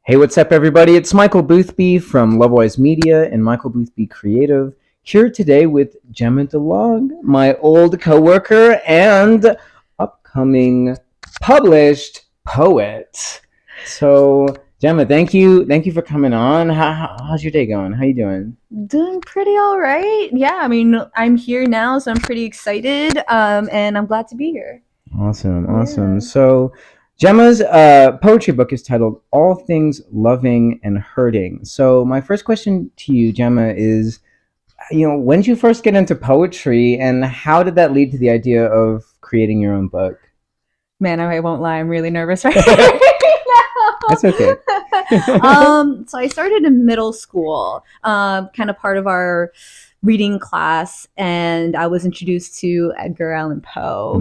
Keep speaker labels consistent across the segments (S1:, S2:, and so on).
S1: Hey, what's up, everybody? It's Michael Boothby from Lovewise Media and Michael Boothby Creative, here today with Jemma Dilag, my old coworker and upcoming published poet. So, Jemma, thank you for coming on. How's your day going? How you doing?
S2: Doing pretty all right. Yeah, I mean, I'm here now, so I'm pretty excited, and I'm glad to be here.
S1: Awesome.
S2: Yeah.
S1: So, Gemma's poetry book is titled All Things Loving and Hurting. So, my first question to you, Gemma, is when did you first get into poetry and how did that lead to the idea of creating your own book?
S2: Man, I won't lie, I'm really nervous right
S1: That's okay.
S2: so I started in middle school, kind of part of our reading class, and I was introduced to Edgar Allan Poe.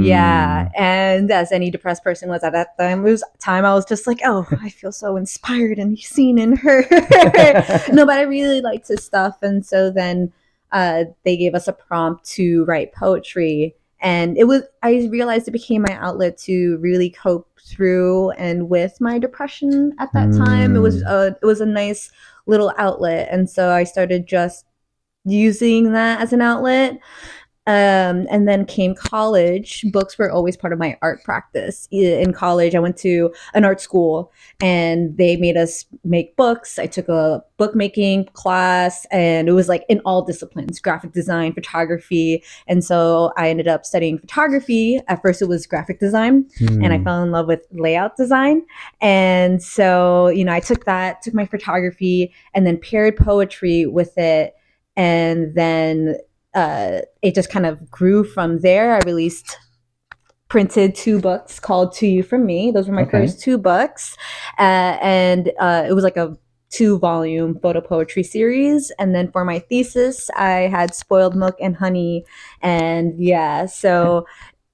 S2: Yeah, and as any depressed person was at that time, I was just like, oh, I feel so inspired and seen in her. No, but I really liked his stuff, and so then they gave us a prompt to write poetry, and I realized it became my outlet to really cope through and with my depression at that time. It was a nice little outlet, and so I started just using that as an outlet. And then came college. Books were always part of my art practice. In college, I went to an art school and they made us make books. I took a bookmaking class and it was like in all disciplines, graphic design, photography. And so I ended up studying photography. At first, it was graphic design and I fell in love with layout design. And so, I took my photography and then paired poetry with it. And then it just kind of grew from there. I printed 2 books called To You From Me. Those were my first 2 books. And it was like a 2-volume photo poetry series. And then for my thesis, I had Spoiled Milk and Honey. And yeah, so...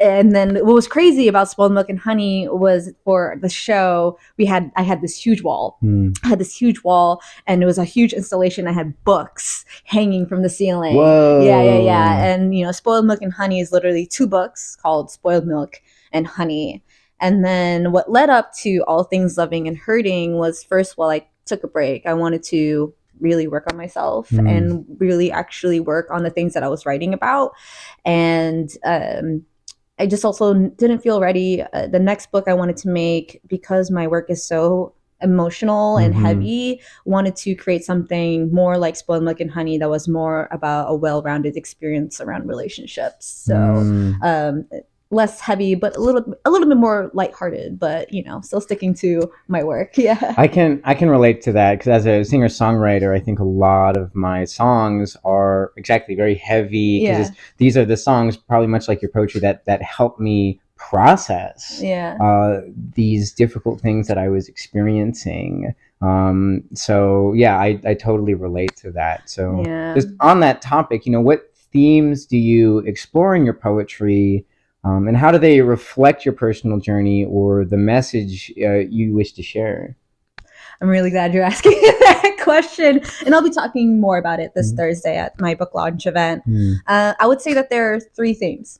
S2: And then what was crazy about Spoiled Milk and Honey was for the show, I had this huge wall. I had this huge wall and it was a huge installation. I had books hanging from the ceiling.
S1: Whoa.
S2: Yeah. And, Spoiled Milk and Honey is literally 2 books called Spoiled Milk and Honey. And then what led up to All Things Loving and Hurting was, first, while I took a break, I wanted to really work on myself and really actually work on the things that I was writing about. And, I just also didn't feel ready. The next book I wanted to make, because my work is so emotional and heavy, wanted to create something more like Spoiled Milk and Honey that was more about a well-rounded experience around relationships. So less heavy, but a little bit more lighthearted, but still sticking to my work. Yeah.
S1: I can relate to that because as a singer-songwriter, I think a lot of my songs are exactly very heavy because these are the songs, probably much like your poetry, that help me process these difficult things that I was experiencing. So yeah, I totally relate to that. So just on that topic, what themes do you explore in your poetry? And how do they reflect your personal journey or the message you wish to share?
S2: I'm really glad you're asking that question. And I'll be talking more about it this Thursday at my book launch event. I would say that there are 3 themes.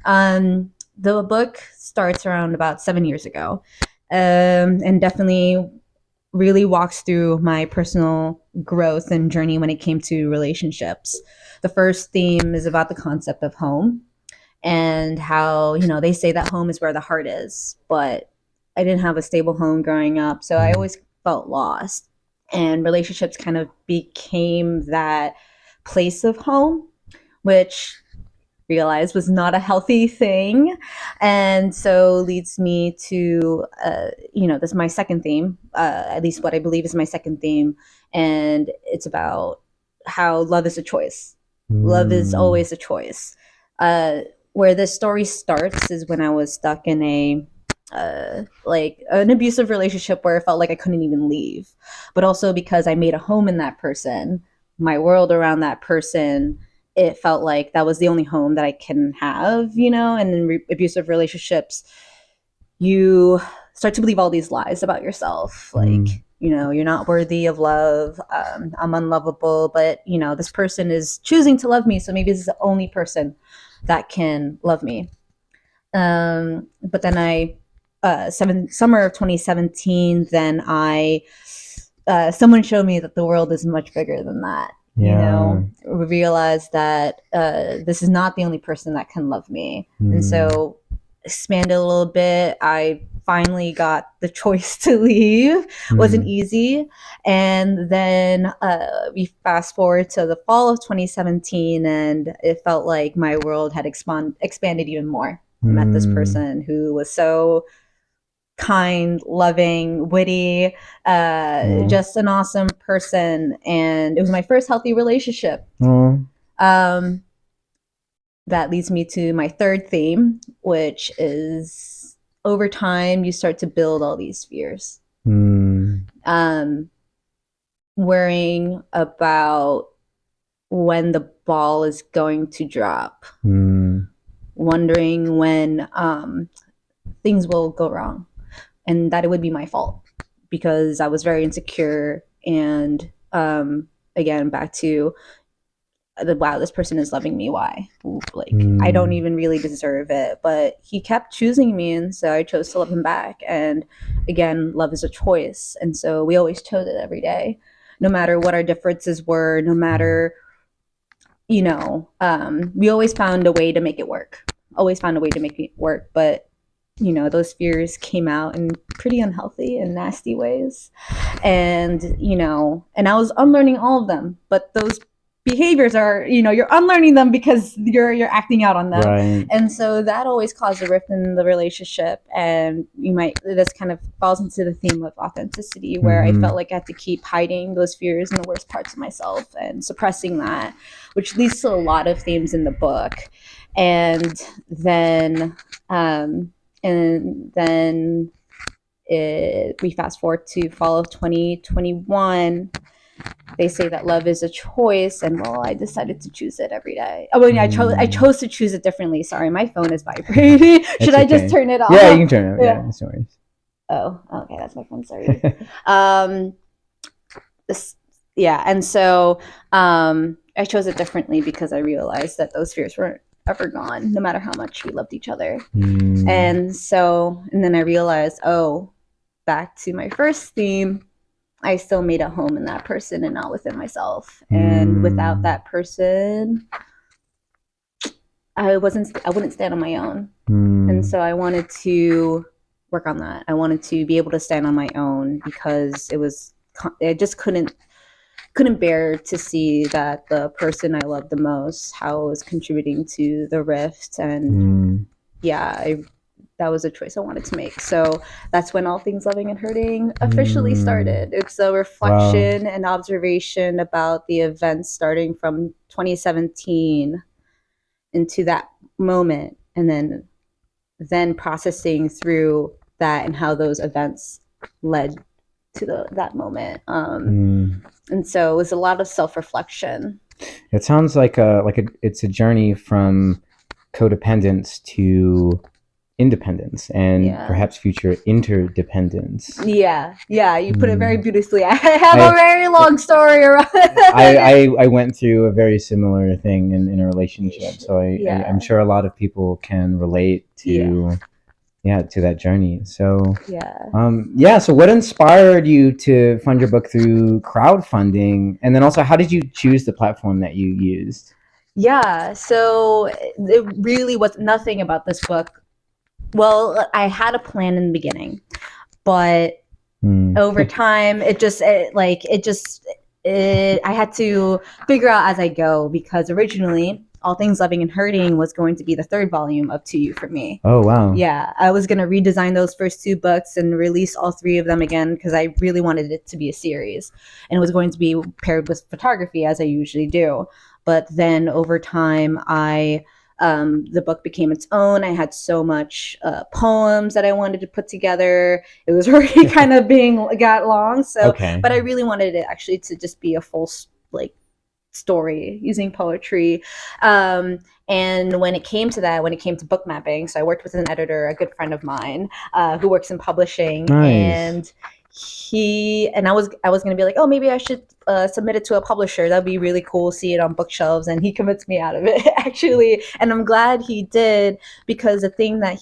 S2: The book starts around about 7 years ago and definitely really walks through my personal growth and journey when it came to relationships. The first theme is about the concept of home. And how, they say that home is where the heart is, but I didn't have a stable home growing up. So I always felt lost. And relationships kind of became that place of home, which I realized was not a healthy thing. And so leads me to, this is my second theme, at least what I believe is my second theme. And it's about how love is a choice. Love is always a choice. Where this story starts is when I was stuck in an abusive relationship where it felt like I couldn't even leave. But also because I made a home in that person, my world around that person, it felt like that was the only home that I can have, and in abusive relationships, you start to believe all these lies about yourself. Like, you're not worthy of love. I'm unlovable, but, this person is choosing to love me. So maybe this is the only person that can love me. But then I summer of 2017, then someone showed me that the world is much bigger than that. You know, we realized that this is not the only person that can love me. And so expanded a little bit. I finally got the choice to leave. Wasn't easy. And then we fast forward to the fall of 2017, and it felt like my world had expanded even more. I met this person who was so kind, loving, witty, just an awesome person. And it was my first healthy relationship. That leads me to my third theme, which is over time, you start to build all these fears. Worrying about when the ball is going to drop. Wondering when things will go wrong. And that it would be my fault because I was very insecure. And again, back to wow, this person is loving me. Why? Like, I don't even really deserve it. But he kept choosing me, and so I chose to love him back. And again, love is a choice. And so we always chose it every day, no matter what our differences were, no matter, you know, we always found a way to make it work. Always found a way to make it work. But you know, those fears came out in pretty unhealthy and nasty ways. And, you know, and I was unlearning all of them, but those behaviors are, you know, you're unlearning them because you're acting out on them. Right. And so that always caused a rift in the relationship. And this kind of falls into the theme of authenticity, where I felt like I had to keep hiding those fears and the worst parts of myself and suppressing that, which leads to a lot of themes in the book. And then, we fast forward to fall of 2021. They say that love is a choice, and well, I decided to choose it every day. Oh, well, I chose to choose it differently. Sorry, my phone is vibrating. Should I just turn it off?
S1: Yeah, you can turn it off. Yeah, no worries.
S2: Oh, okay, that's my phone. Sorry. And so I chose it differently because I realized that those fears weren't ever gone, no matter how much we loved each other. And then I realized, back to my first theme, I still made a home in that person and not within myself. And without that person, I wouldn't stand on my own. And so I wanted to work on that. I wanted to be able to stand on my own because I just couldn't bear to see that the person I loved the most, how it was contributing to the rift. And that was a choice I wanted to make. So that's when All Things Loving and Hurting officially started. It's a reflection and observation about the events starting from 2017 into that moment, and then processing through that and how those events led to that moment. And so it was a lot of self-reflection.
S1: It sounds like it's a journey from codependence to independence and perhaps future interdependence.
S2: Yeah, you put it very beautifully. I have a very long story around
S1: it. I went through a very similar thing in a relationship, so I'm sure a lot of people can relate to to that journey. So so what inspired you to fund your book through crowdfunding, and then also how did you choose the platform that you used?
S2: So it really was nothing about this book. Well, I had a plan in the beginning, but over time, I had to figure out as I go, because originally All Things Loving and Hurting was going to be the third volume of To You For Me.
S1: Oh, wow.
S2: Yeah, I was going to redesign those first two books and release all three of them again because I really wanted it to be a series. And it was going to be paired with photography, as I usually do. But then over time, the book became its own. I had so much poems that I wanted to put together. It was already kind of got long. So, but I really wanted it actually to just be a full story using poetry. And when it came to book mapping, so I worked with an editor, a good friend of mine, who works in publishing.
S1: Nice.
S2: And I was going to be like, oh, maybe I should submit it to a publisher. That'd be really cool. See it on bookshelves. And he convinced me out of it, actually. And I'm glad he did, because the thing that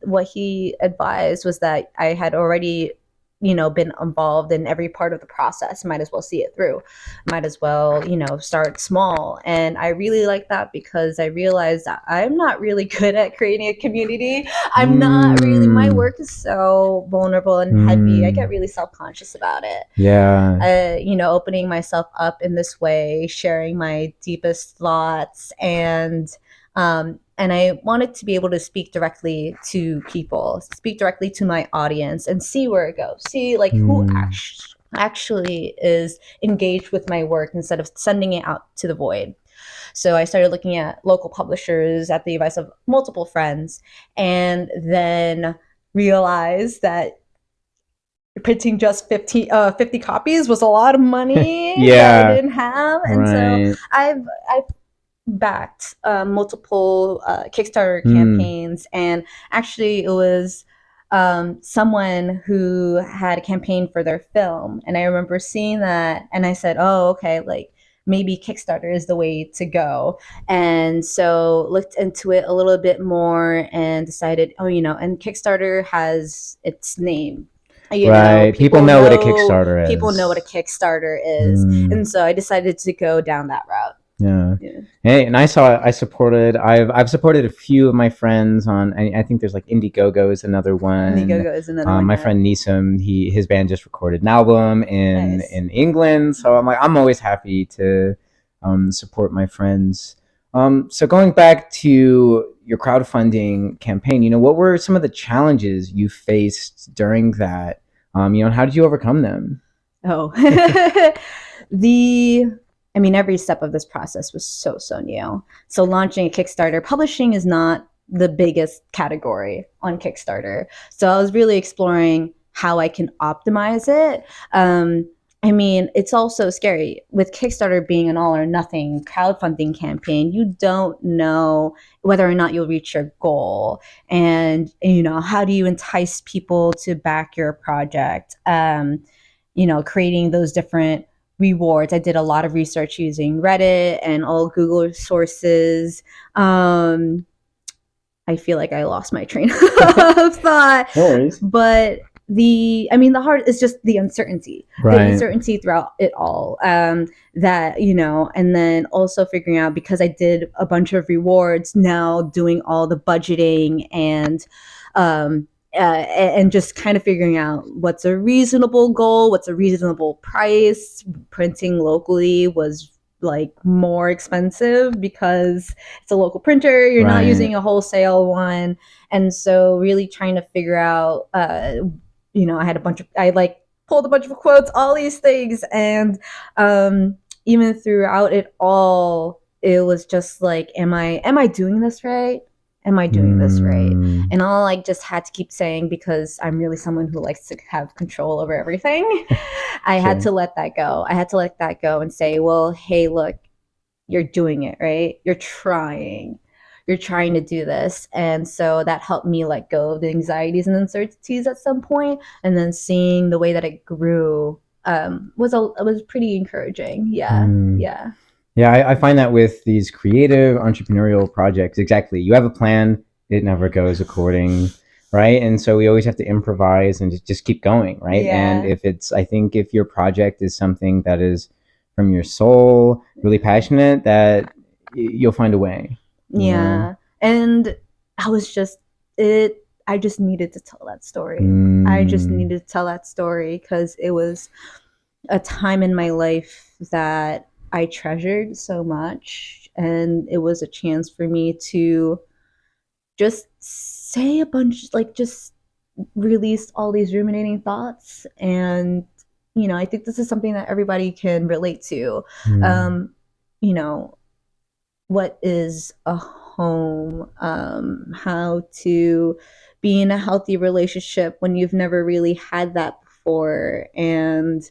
S2: what he advised was that I had already, been involved in every part of the process. Might as well see it through. Might as well, start small. And I really like that, because I realized that I'm not really good at creating a community. I'm not really, my work is so vulnerable and heavy. I get really self-conscious about it.
S1: Yeah.
S2: Opening myself up in this way, sharing my deepest thoughts, and I wanted to be able to speak directly to people, speak directly to my audience, and see where it goes. See, like, who actually is engaged with my work, instead of sending it out to the void. So I started looking at local publishers at the advice of multiple friends, and then realized that printing just 50 copies was a lot of money that I didn't have. And so I've backed multiple Kickstarter campaigns, and actually it was someone who had a campaign for their film, and I remember seeing that, and I said, oh, okay, like, maybe Kickstarter is the way to go. And so looked into it a little bit more and decided, and Kickstarter has its name.
S1: People know what a Kickstarter is.
S2: People know what a Kickstarter is. And so I decided to go down that route.
S1: Yeah. Hey, and I've supported a few of my friends on, I think there's like Indiegogo is another one. My friend Nisam, his band just recorded an album in England. So I'm always happy to support my friends. So going back to your crowdfunding campaign, what were some of the challenges you faced during that? And how did you overcome them?
S2: Oh, every step of this process was so new. So launching a Kickstarter, publishing is not the biggest category on Kickstarter. So I was really exploring how I can optimize it. It's also scary with Kickstarter being an all or nothing crowdfunding campaign. You don't know whether or not you'll reach your goal. And, how do you entice people to back your project? Creating those different rewards. I did a lot of research using Reddit and all Google sources. I feel like I lost my train of thought.
S1: No worries.
S2: But the heart is just the uncertainty, the uncertainty throughout it all. And then also figuring out, because I did a bunch of rewards, now doing all the budgeting and just kind of figuring out what's a reasonable goal, what's a reasonable price. Printing locally was like more expensive because it's a local printer. You're not using a wholesale one. And so really trying to figure out, I pulled a bunch of quotes, all these things. And even throughout it all, it was just like, am I doing this right? Am I doing this right? And all I just had to keep saying, because I'm really someone who likes to have control over everything, I had to let that go. I had to let that go and say, well, hey, look, you're doing it, right? You're trying to do this. And so that helped me let go of the anxieties and uncertainties at some point. And then seeing the way that it grew was pretty encouraging. Yeah.
S1: Yeah, I find that with these creative entrepreneurial projects, exactly. You have a plan, it never goes according, right? And so we always have to improvise and just keep going, right? And if your project is something that is from your soul, really passionate, that you'll find a way.
S2: Yeah. And I just needed to tell that story. I just needed to tell that story because it was a time in my life that I treasured so much, and it was a chance for me to just say just release all these ruminating thoughts. And I think this is something that everybody can relate to. What is a home? How to be in a healthy relationship when you've never really had that before, and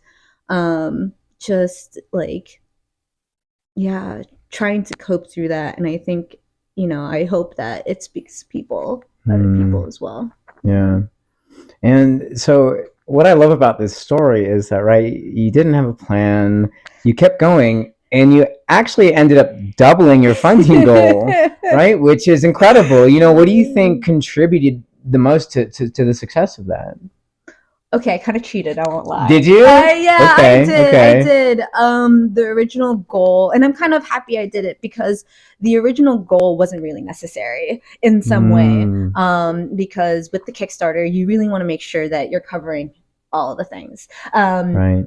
S2: trying to cope through that. And I think, I hope that it speaks to other people as well.
S1: Yeah. And so what I love about this story is that, right, you didn't have a plan, you kept going, and you actually ended up doubling your funding goal, right? Which is incredible. You know, what do you think contributed the most to the success of that?
S2: Okay, I kind of cheated. I won't lie.
S1: Did you?
S2: Yeah,
S1: okay,
S2: I did.
S1: okay.
S2: I did. The original goal, and I'm kind of happy I did it because the original goal wasn't really necessary in some way. Because with the Kickstarter, you really want to make sure that you're covering all of the things.
S1: Right.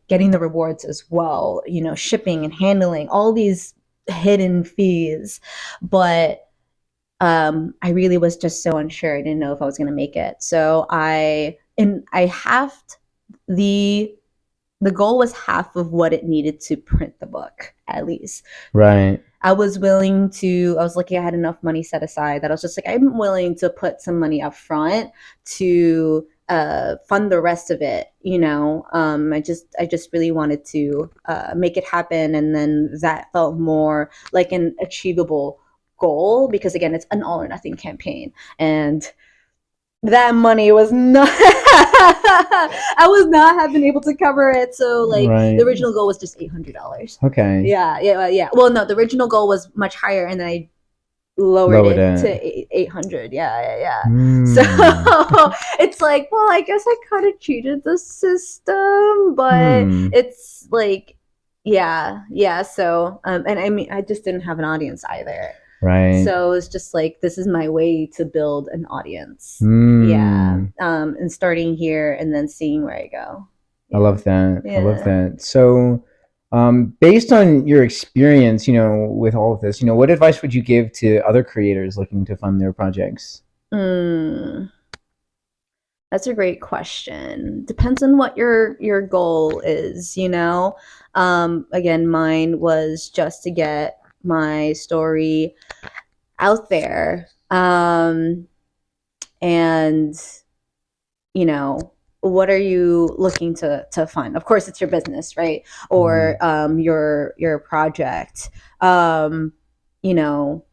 S2: Getting the rewards as well. You know, shipping and handling, all these hidden fees, but I really was just so unsure. I didn't know if I was going to make it. So I halved the goal was half of what it needed to print the book, at least.
S1: Right.
S2: I was lucky I had enough money set aside that I was just like, I'm willing to put some money up front to fund the rest of it. You know, I just really wanted to make it happen. And then that felt more like an achievable goal because again, it's an all or nothing campaign. And that money was not I was not having able to cover it. So like the original goal was just $800.
S1: Okay.
S2: Yeah. Well, no, the original goal was much higher and then I lowered it to 800. Yeah. So it's like, well, I guess I kind of cheated the system, but it's like, yeah. So, and I mean, I just didn't have an audience either.
S1: Right.
S2: So it's just like, this is my way to build an audience. Yeah. And starting here and then seeing where I go.
S1: I love that. Yeah. I love that. So, based on your experience, you know, with all of this, you know, what advice would you give to other creators looking to fund their projects?
S2: That's a great question. Depends on what your goal is, you know. Again, mine was just to get my story out there. And you know, what are you looking to fund? Of course, it's your business, right? Or your project. You know,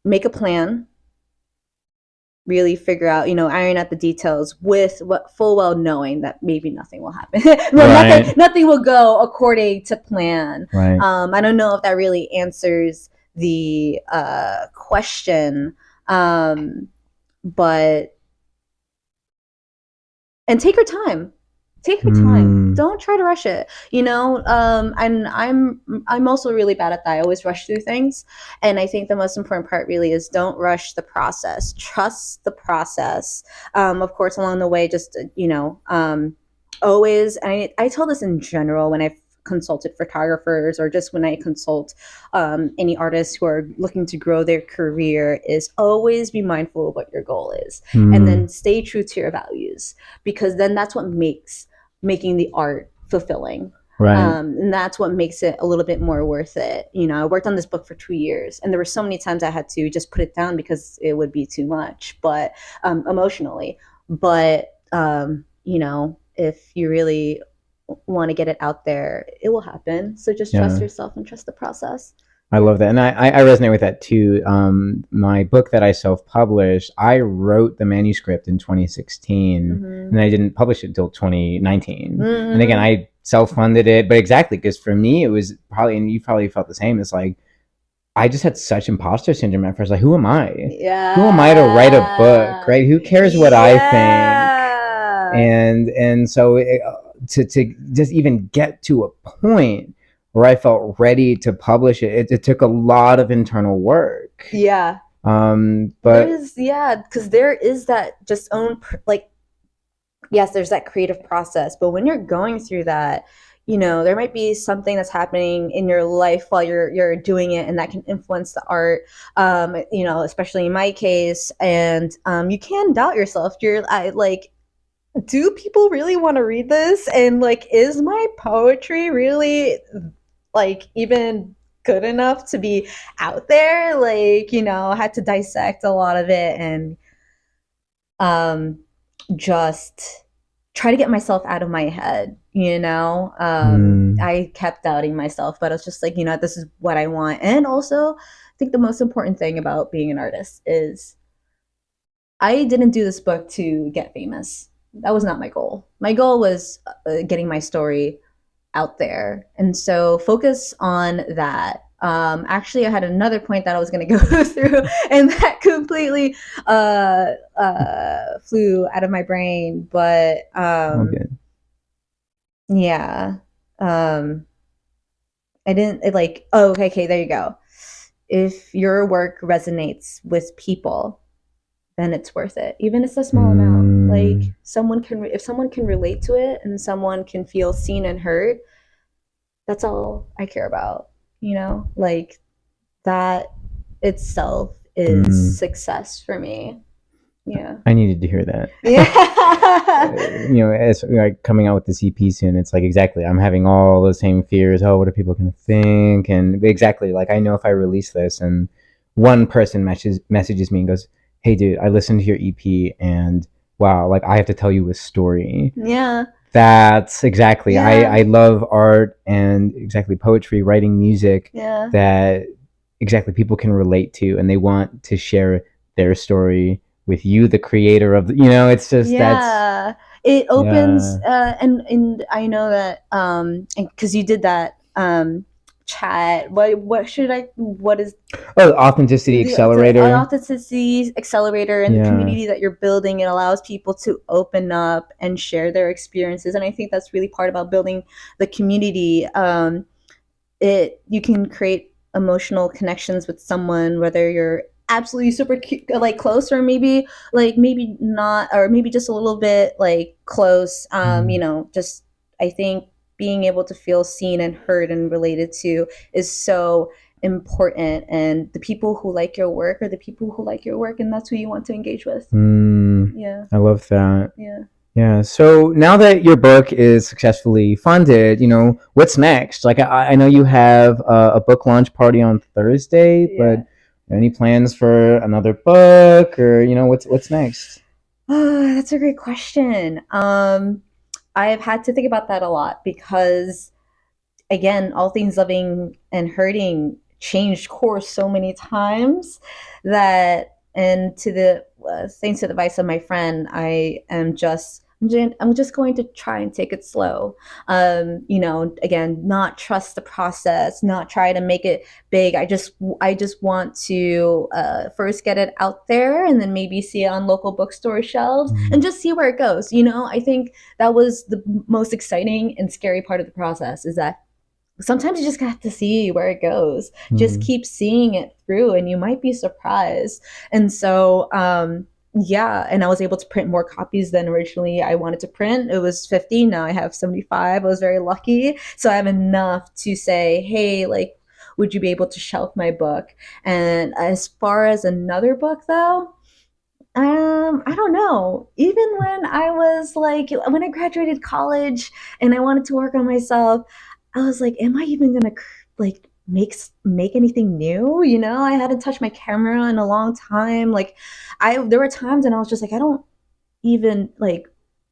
S2: make a plan. Really figure out, you know, iron out the details with what full well knowing that maybe nothing will happen. nothing will go according to plan.
S1: Right.
S2: I don't know if that really answers the question, but and take your time. Take your time. Don't try to rush it. You know, and I'm also really bad at that. I always rush through things. And I think the most important part really is don't rush the process. Trust the process. Of course, along the way, just, you know, always, I tell this in general when I've consulted photographers or just when I consult any artists who are looking to grow their career, is always be mindful of what your goal is and then stay true to your values, because then that's what makes making the art fulfilling. Right. And that's what makes it a little bit more worth it. You know, I worked on this book for 2 years and there were so many times I had to just put it down because it would be too much, but emotionally. But, you know, if you really want to get it out there, it will happen. So just trust yourself and trust the process.
S1: I love that. And I resonate with that too. My book that I self-published, I wrote the manuscript in 2016 and I didn't publish it until 2019. And again, I self-funded it, but exactly, because for me, it was probably, and you probably felt the same, it's like, I just had such imposter syndrome at first. Like, who am I? Yeah. Who am I to write a book, right? Who cares what I think? And so to just even get to a point where I felt ready to publish it, it took a lot of internal work. Yeah. But
S2: because there is that just own, like, yes, there's that creative process, but when you're going through that, you know, there might be something that's happening in your life while you're doing it, and that can influence the art, you know, especially in my case. And you can doubt yourself. Like, do people really want to read this? And like, is my poetry really like even good enough to be out there? Like, you know, I had to dissect a lot of it and just try to get myself out of my head, you know. I kept doubting myself, but I was just like, you know, this is what I want. And also, I think the most important thing about being an artist is I didn't do this book to get famous. that was not my goal. My goal was getting my story out there, and so focus on that. Actually, I had another point that I was going to go through, and that completely flew out of my brain. But yeah, I didn't like. Oh, okay, there you go. If your work resonates with people, then it's worth it, even if it's a small amount. Like if someone can relate to it and someone can feel seen and heard, that's all I care about. You know, like that itself is success for me. Yeah,
S1: I needed to hear that.
S2: Yeah.
S1: You know, as like coming out with this EP soon, it's like exactly I'm having all those same fears. Oh, what are people gonna think? And exactly like I know if I release this and one person messages me and goes, "Hey, dude, I listened to your EP and wow, like I have to tell you a story."
S2: Yeah.
S1: That's exactly. Yeah. I love art and exactly poetry, writing music.
S2: Yeah.
S1: That exactly people can relate to and they want to share their story with you, the creator of, you know, it's just
S2: it opens and I know that because you did that chat. What is
S1: authenticity accelerator?
S2: Authenticity accelerator and the community that you're building. It allows people to open up and share their experiences, and I think that's really part about building the community. You can create emotional connections with someone, whether you're absolutely super like close or maybe not, or maybe just a little bit like close. You know, just I think being able to feel seen and heard and related to is so important, and the people who like your work are the people who like your work, and that's who you want to engage with. Yeah,
S1: I love that.
S2: Yeah.
S1: So now that your book is successfully funded, you know, what's next? Like I know you have a book launch party on Thursday, but any plans for another book, or you know, what's next?
S2: Oh, that's a great question. I have had to think about that a lot because, again, All Things Loving and Hurting changed course so many times that, and to the thanks to the advice of my friend, I'm just going to try and take it slow. You know, again, not trust the process, not try to make it big. I just want to first get it out there and then maybe see it on local bookstore shelves and just see where it goes. You know, I think that was the most exciting and scary part of the process, is that sometimes you just have to see where it goes. Just keep seeing it through and you might be surprised. And so, and I was able to print more copies than originally I wanted to print. It was 50. Now I have 75. I was very lucky. So I have enough to say, hey, like, would you be able to shelf my book? And as far as another book, though, I don't know. Even when I was like, when I graduated college and I wanted to work on myself, I was like, am I even gonna like make anything new? You know, I hadn't touched my camera in a long time. Like, there were times and I was just like, I don't even like,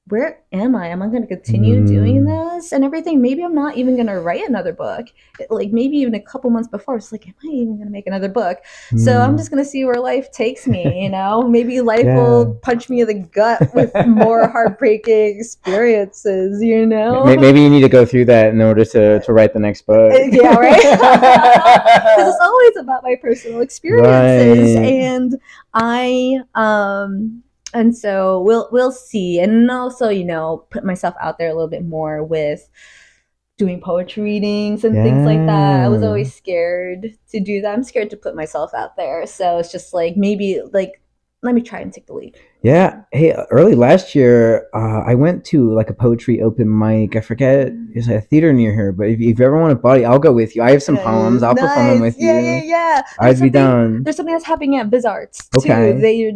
S2: where am I? Am I going to continue doing this and everything? Maybe I'm not even going to write another book. Like maybe even a couple months before, it's like, am I even going to make another book? So I'm just going to see where life takes me. You know, maybe life will punch me in the gut with more heartbreaking experiences. You know,
S1: maybe you need to go through that in order to write the next book.
S2: Yeah, right. Because it's always about my personal experiences, and so we'll see. And also, you know, put myself out there a little bit more with doing poetry readings and things like that. I was always scared to do that. I'm scared to put myself out there. So it's just like, maybe like, let me try and take the lead.
S1: Yeah. Hey, early last year, I went to like a poetry open mic. I forget, there's a theater near here, but if you ever want a buddy, I'll go with you. I have some poems. I'll perform them with you.
S2: Yeah.
S1: I'd be down.
S2: There's something that's happening at Biz Arts too.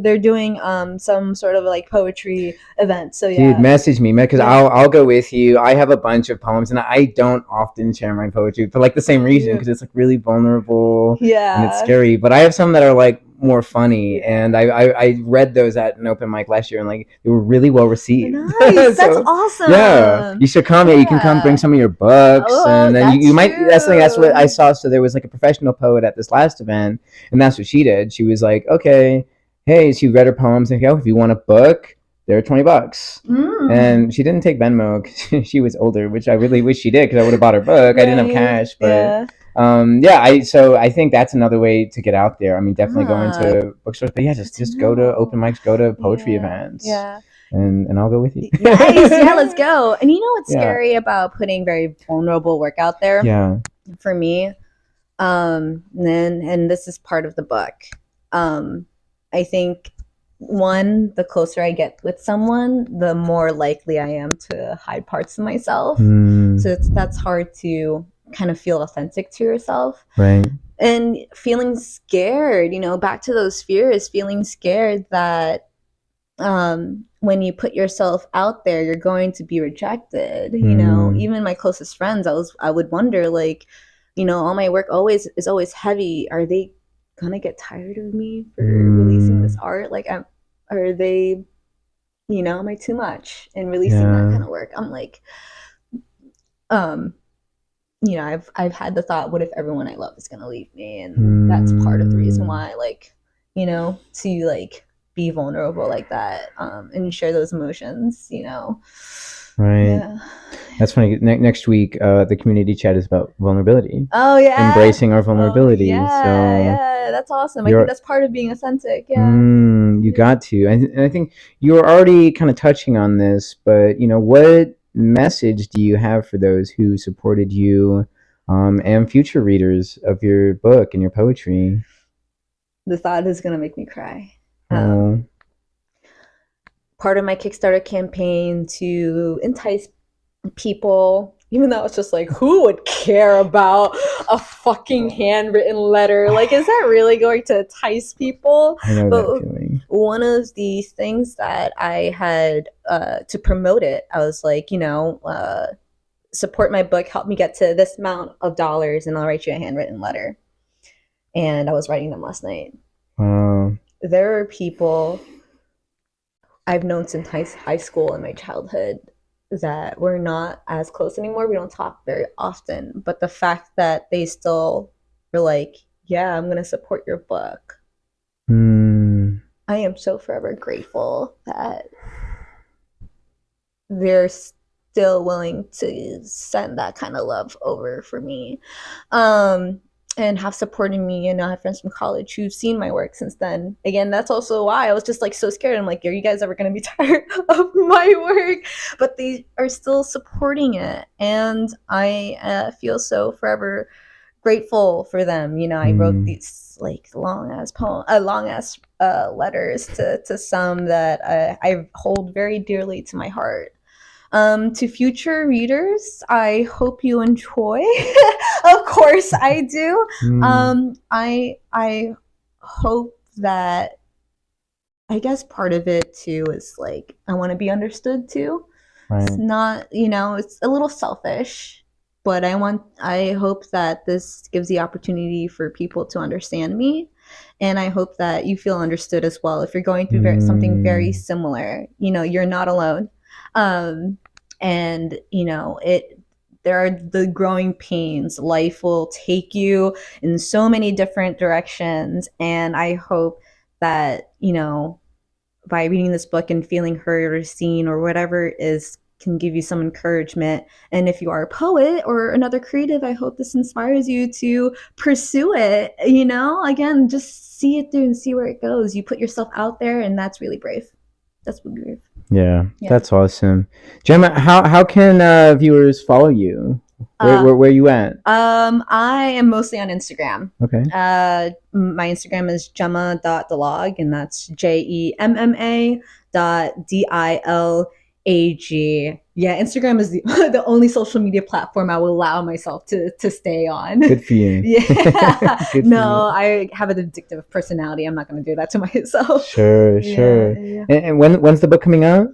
S2: They're doing some sort of like poetry event. So
S1: dude, message me, because I'll go with you. I have a bunch of poems, and I don't often share my poetry for like the same reason, because it's like really vulnerable.
S2: Yeah,
S1: and it's scary. But I have some that are like more funny, and I read those at an open mic last year, and like they were really well received.
S2: Nice. That's awesome.
S1: Yeah, you should come. You can come bring some of your books, and then you might. That's what I saw. So there was like a professional poet at this last event, and that's what she did. She was like, okay, hey, she read her poems, and if you want a book, they're $20. And she didn't take Venmo because she was older, which I really wish she did, because I would have bought her book. Right. I didn't have cash, but I think that's another way to get out there. I mean, definitely go into bookstores, but just go to open mics, go to poetry events.
S2: Yeah.
S1: And I'll go with you.
S2: Nice. Yeah, let's go. And you know what's scary about putting very vulnerable work out there?
S1: Yeah.
S2: For me, and this is part of the book. I think, one, the closer I get with someone, the more likely I am to hide parts of myself. So that's hard to kind of feel authentic to yourself.
S1: Right.
S2: And feeling scared, back to those fears, feeling scared that when you put yourself out there, you're going to be rejected. Even my closest friends, I would wonder, like, all my work is always heavy. Are they gonna get tired of me for releasing this art? Like, are they, am I too much in releasing that kind of work? I'm like, I've had the thought, what if everyone I love is gonna leave me? And that's part of the reason why, like, to like be vulnerable like that, and share those emotions,
S1: Right. Yeah. That's funny. Next week, the community chat is about vulnerability.
S2: Oh yeah.
S1: Embracing our vulnerability.
S2: Yeah, that's awesome. I think that's part of being authentic. Yeah.
S1: You got to. And I think you're already kind of touching on this, but what message do you have for those who supported you, and future readers of your book and your poetry?
S2: The thought is going to make me cry. Part of my Kickstarter campaign to entice people, even though it's just like, who would care about a fucking handwritten letter? Like, is that really going to entice people?
S1: I know that feeling.
S2: One of the things that I had to promote it, I was like, support my book, help me get to this amount of dollars, and I'll write you a handwritten letter. And I was writing them last night.
S1: Wow.
S2: There are people I've known since high school and my childhood that we're not as close anymore. We don't talk very often, but the fact that they still were like, yeah, I'm going to support your book. I am so forever grateful that they're still willing to send that kind of love over for me. And have supported me. I have friends from college who've seen my work since then. Again, that's also why I was just like so scared. I'm like, are you guys ever going to be tired of my work? But they are still supporting it. And I feel so forever grateful for them. I wrote these like long ass letters to some that I hold very dearly to my heart. To future readers, I hope you enjoy. Of course I do. I hope that, I guess part of it too is like, I want to be understood too. Right. It's not, it's a little selfish, but I hope that this gives the opportunity for people to understand me. And I hope that you feel understood as well. If you're going through something very similar, you're not alone. And there are the growing pains. Life will take you in so many different directions. And I hope that, by reading this book and feeling heard or seen or whatever it is, can give you some encouragement. And if you are a poet or another creative, I hope this inspires you to pursue it. Again, just see it through and see where it goes. You put yourself out there, and that's really brave. That's really brave.
S1: Yeah, that's awesome. Jemma, how can viewers follow you? Where are you at?
S2: I am mostly on Instagram.
S1: Okay.
S2: My Instagram is Jemma.Dilag, and that's JEMMA.DILAG. Yeah, Instagram is the only social media platform I will allow myself to stay on.
S1: Good for you.
S2: Yeah. I have an addictive personality. I'm not going to do that to myself.
S1: Sure. Yeah. And when's the book coming out?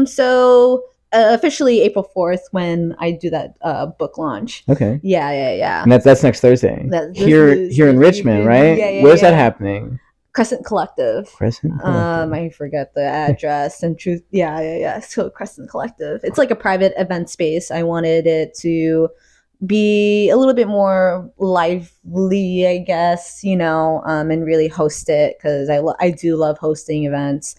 S2: So officially April 4th when I do that book launch.
S1: Okay.
S2: Yeah.
S1: And that's next Thursday. Here in Richmond, right?
S2: Yeah.
S1: Where's that happening?
S2: Crescent Collective. I forget the address and truth. Yeah. So Crescent Collective. It's like a private event space. I wanted it to be a little bit more lively, I guess, and really host it because I do love hosting events.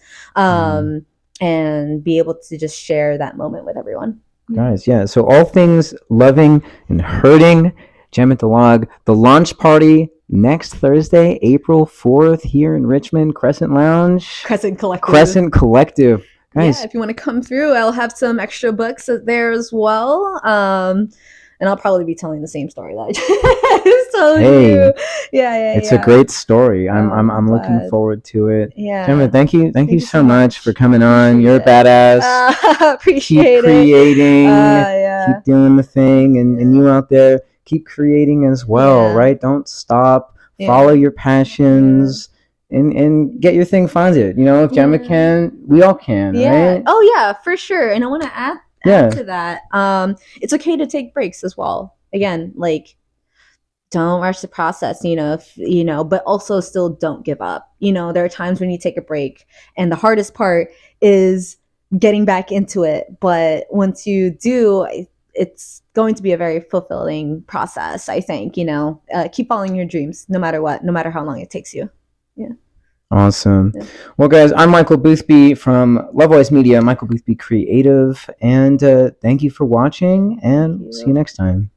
S2: and be able to just share that moment with everyone.
S1: Guys, yeah. So all things loving and hurting, Jemma Dilag, the launch party next Thursday, April 4th, here in Richmond, Crescent Lounge.
S2: Crescent
S1: Collective. Guys.
S2: Yeah, if you want to come through, I'll have some extra books there as well. And I'll probably be telling the same story that I just told you. Yeah.
S1: It's a great story. I'm looking forward to it.
S2: Yeah.
S1: Jemma, thank you so much for coming on. You're a badass.
S2: Appreciate
S1: Keep creating.
S2: Keep
S1: doing the thing, and you out there, keep creating as well, right? Don't stop. Follow your passions. And get your thing funded. You know, if Jemma can, we all can, right?
S2: Oh yeah, for sure. And I want to add to that. It's okay to take breaks as well. Again, like, don't rush the process, but also still don't give up. There are times when you take a break, and the hardest part is getting back into it. But once you do, it's going to be a very fulfilling process, I think. Keep following your dreams, no matter what, no matter how long it takes you. Yeah.
S1: Awesome. Well, guys, I'm Michael Boothby from Love Voice Media, Michael Boothby Creative, and thank you for watching, and see you next time.